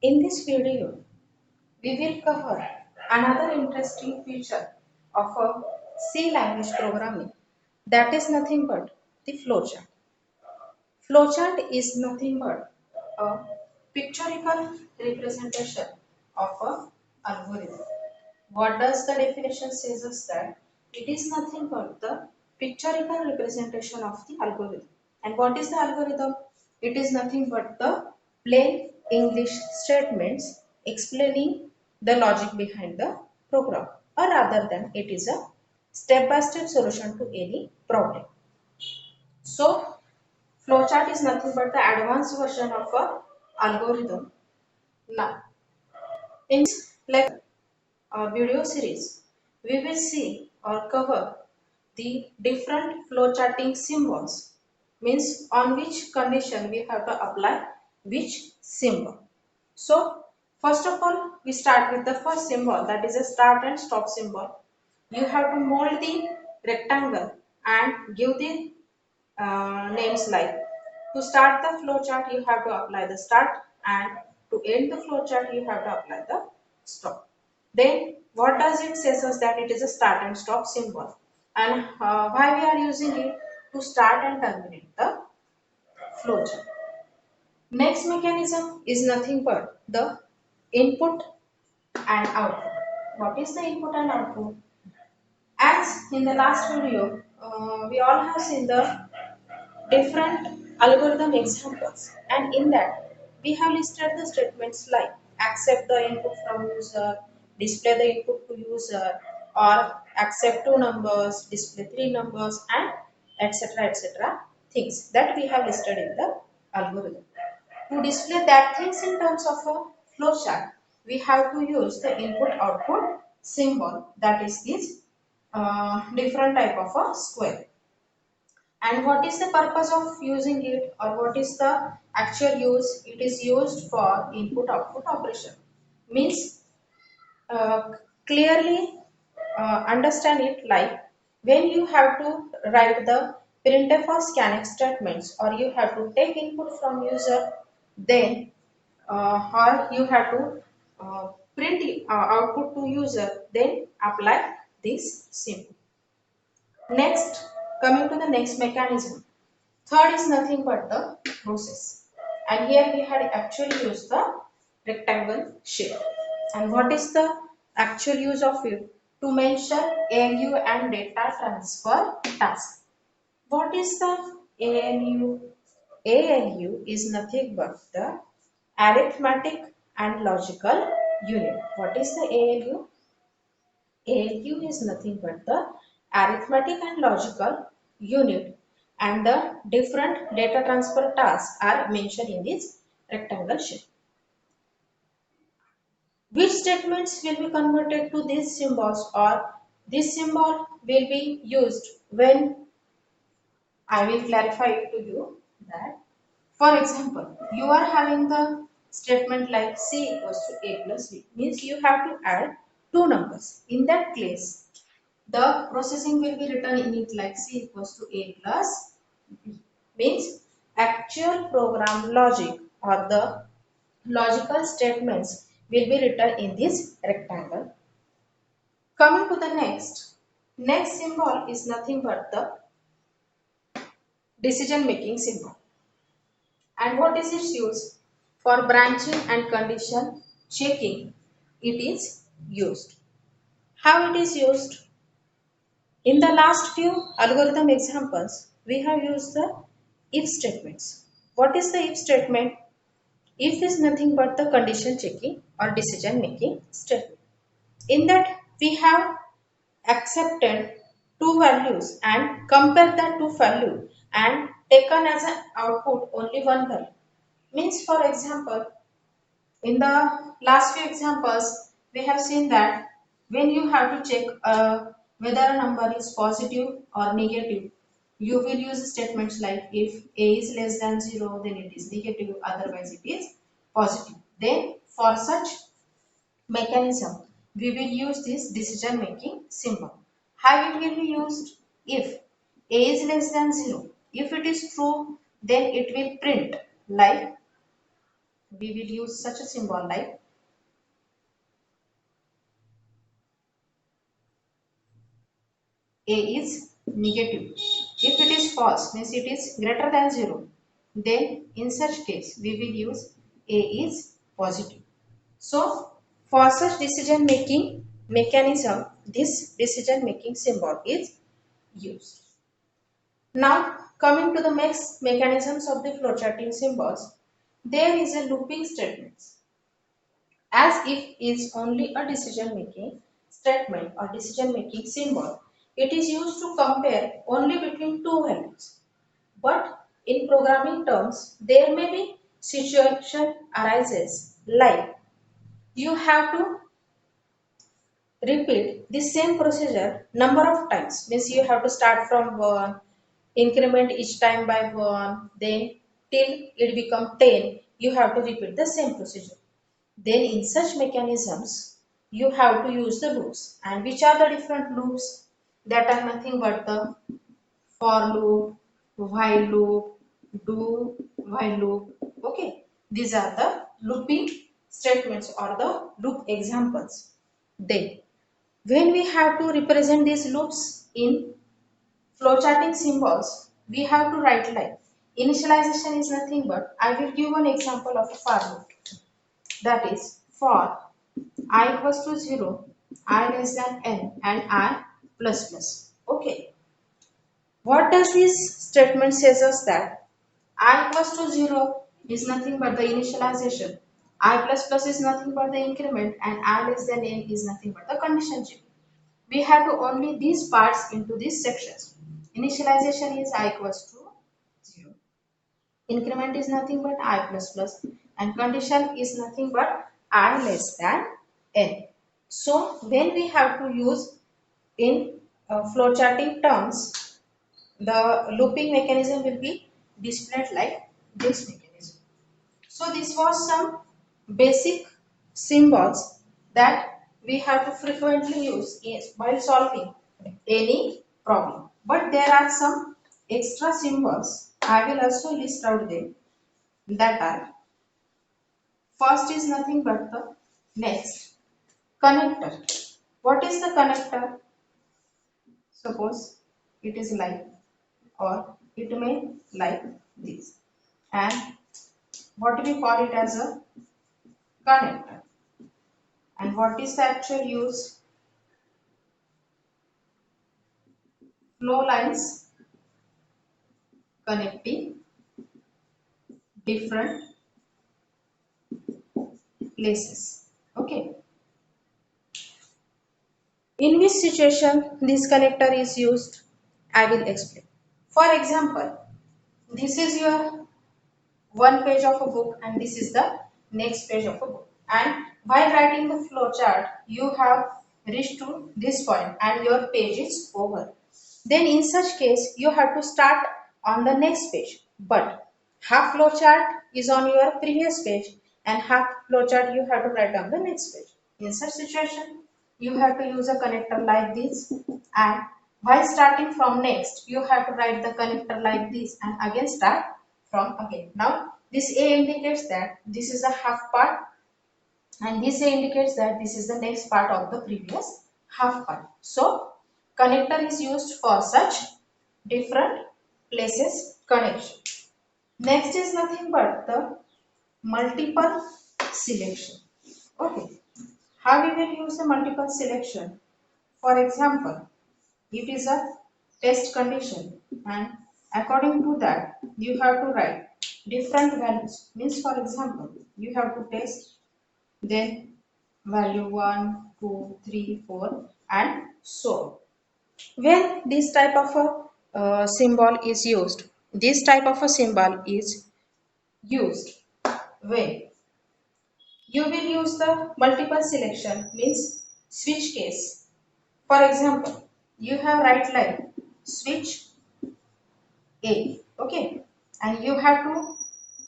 In this video, we will cover another interesting feature of a C language programming, that is nothing but the flowchart. Flowchart is nothing but a pictorial representation of a algorithm. What does the definition says us that it is nothing but the pictorial representation of the algorithm. And what is the algorithm? It is nothing but the plain English statements explaining the logic behind the program, or rather than it is a step-by-step solution to any problem. So flowchart is nothing but the advanced version of a algorithm. Now in like video series, we will see or cover the different flowcharting symbols, means on which condition we have to apply which symbol. So first of all, we start with the first symbol, that is a start and stop symbol. You have to mold the rectangle and give the names like, to start the flowchart you have to apply the start, and to end the flowchart you have to apply the stop. Then what does it says us that it is a start and stop symbol, and why we are using it to start and terminate the flowchart. Next mechanism is nothing but the input and output. What is the input and output? As in the last video, we all have seen the different algorithm examples, and in that we have listed the statements like accept the input from user, display the input to user, or accept two numbers, display three numbers, and etc. things that we have listed in the algorithm. To display that things in terms of a flowchart, we have to use the input output symbol, that is this different type of a square. And what is the purpose of using it, or what is the actual use? It is used for input output operation. Means uh, clearly understand it like when you have to write the printf or scanf statements, or you have to take input from user, then or you have to print output to user, then apply this symbol. Next, coming to the next mechanism. Third is nothing but the process. And here we had actually used the rectangle shape. And what is the actual use of it? To mention ALU and data transfer task. What is the ALU? ALU is nothing but the arithmetic and logical unit. What is the ALU? ALU is nothing but the arithmetic and logical unit, and the different data transfer tasks are mentioned in this rectangle shape. Which statements will be converted to these symbols, or this symbol will be used when? I will clarify it to you that, for example, you are having the statement like C equals to A plus B, means you have to add two numbers. In that case, the processing will be written in it like C equals to A plus B. Means actual program logic or the logical statements will be written in this rectangle. Coming to the next symbol is nothing but the decision making symbol. And what is its use? For branching and condition checking it is used. How it is used? In the last few algorithm examples, we have used the if statements. What is the if statement? If is nothing but the condition checking or decision making statement. In that, we have accepted two values and compared that two value and taken as an output only one value. Means, for example, in the last few examples, we have seen that when you have to check whether a number is positive or negative, you will use statements like if a is less than 0, then it is negative, otherwise it is positive. Then for such mechanism, we will use this decision making symbol. How it will be used? If a is less than 0, if it is true, then it will print like we will use such a symbol like A is negative. If it is false, means it is greater than 0, then in such case we will use A is positive. So for such decision making mechanism, this decision making symbol is used. Now coming to the next mechanisms of the flowcharting symbols, there is a looping statement. As if is only a decision making statement or decision making symbol. It is used to compare only between two values. But in programming terms, there may be situation arises like you have to repeat the same procedure number of times. Means you have to start from 1, increment each time by 1, then till it become 10, you have to repeat the same procedure. Then in such mechanisms, you have to use the loops. And which are the different loops? That are nothing but the for loop, while loop, do while loop. Okay, these are the looping statements or the loop examples. Then, when we have to represent these loops in flowcharting symbols, we have to write like initialization is nothing but I will give one example of a for loop. That is for I equals to 0, I less than n and I plus plus. Okay. What does this statement says us that I equals to 0 is nothing but the initialization. I plus plus is nothing but the increment and I less than n is nothing but the condition check. We have to only these parts into these sections. Initialization is I equals to 0. Increment is nothing but I plus plus and condition is nothing but I less than n. So when we have to use in flowcharting terms, the looping mechanism will be displayed like this mechanism. So this was some basic symbols that we have to frequently use while solving any problem. But there are some extra symbols. I will also list out them that are first is nothing but the next connector. What is the connector? Suppose it is like or it may like this. And what we call it as a connector. And what is the actual use? Flow lines connecting different places. Okay. In which situation this connector is used? I will explain. For example, this is your one page of a book and this is the next page of a book. And while writing the flow chart, you have reached to this point and your page is over. Then in such case, you have to start on the next page. But half flow chart is on your previous page and half flow chart you have to write on the next page. In such situation, you have to use a connector like this and while starting from next, you have to write the connector like this and again start from again. Now, this A indicates that this is a half part and this A indicates that this is the next part of the previous half part. So, connector is used for such different places connection. Next is nothing but the multiple selection. Okay, how we will use the multiple selection? For example, it is a test condition and according to that you have to write different values. Means for example, you have to test then value 1, 2, 3, 4 and so on. When this type of a symbol is used, this type of a symbol is used when you will use the multiple selection means switch case. For example, you have right line switch A, okay, and you have to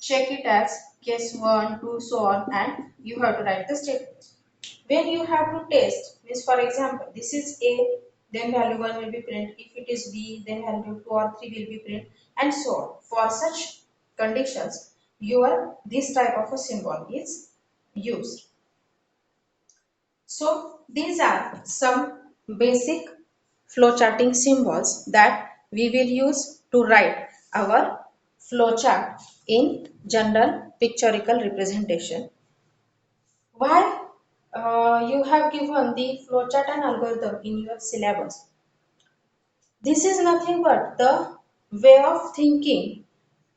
check it as case 1, 2, so on, and you have to write the statement. When you have to test, means for example, this is A, then value 1 will be print. If it is B, then value 2 or 3 will be print, and so on. For such conditions, your this type of a symbol is used. So these are some basic flowcharting symbols that we will use to write our flowchart in general pictorial representation. Why you have given the flowchart and algorithm in your syllabus? This is nothing but the way of thinking,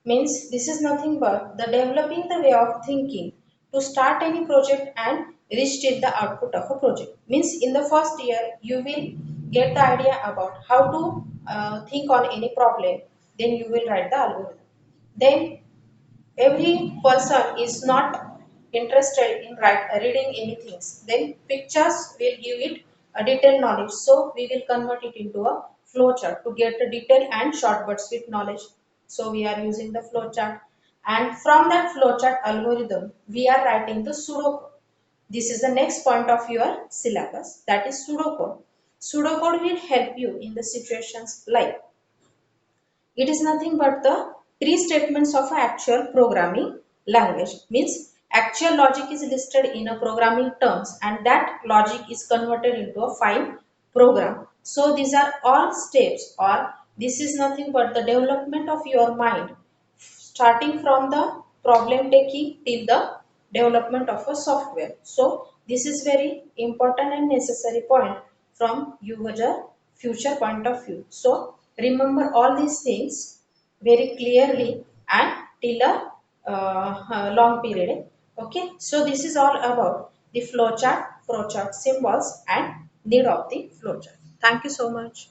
means this is nothing but the developing the way of thinking to start any project and reach till the output of a project. Means in the first year you will get the idea about how to think on any problem, then you will write the algorithm. Then every person is not interested in reading anything, then pictures will give it a detailed knowledge, so we will convert it into a flowchart to get a detailed and short but sweet knowledge. So we are using the flowchart, and from that flowchart algorithm we are writing the pseudocode. This is the next point of your syllabus, that is pseudocode. Pseudocode will help you in the situations like, it is nothing but the pre-statements of an actual programming language. Means actual logic is listed in a programming terms and that logic is converted into a file program. So these are all steps, or this is nothing but the development of your mind, starting from the problem taking till the development of a software. So this is very important and necessary point from your future point of view. So remember all these things very clearly and till a long period. Okay, so this is all about the flowchart symbols and need of the flowchart. Thank you so much.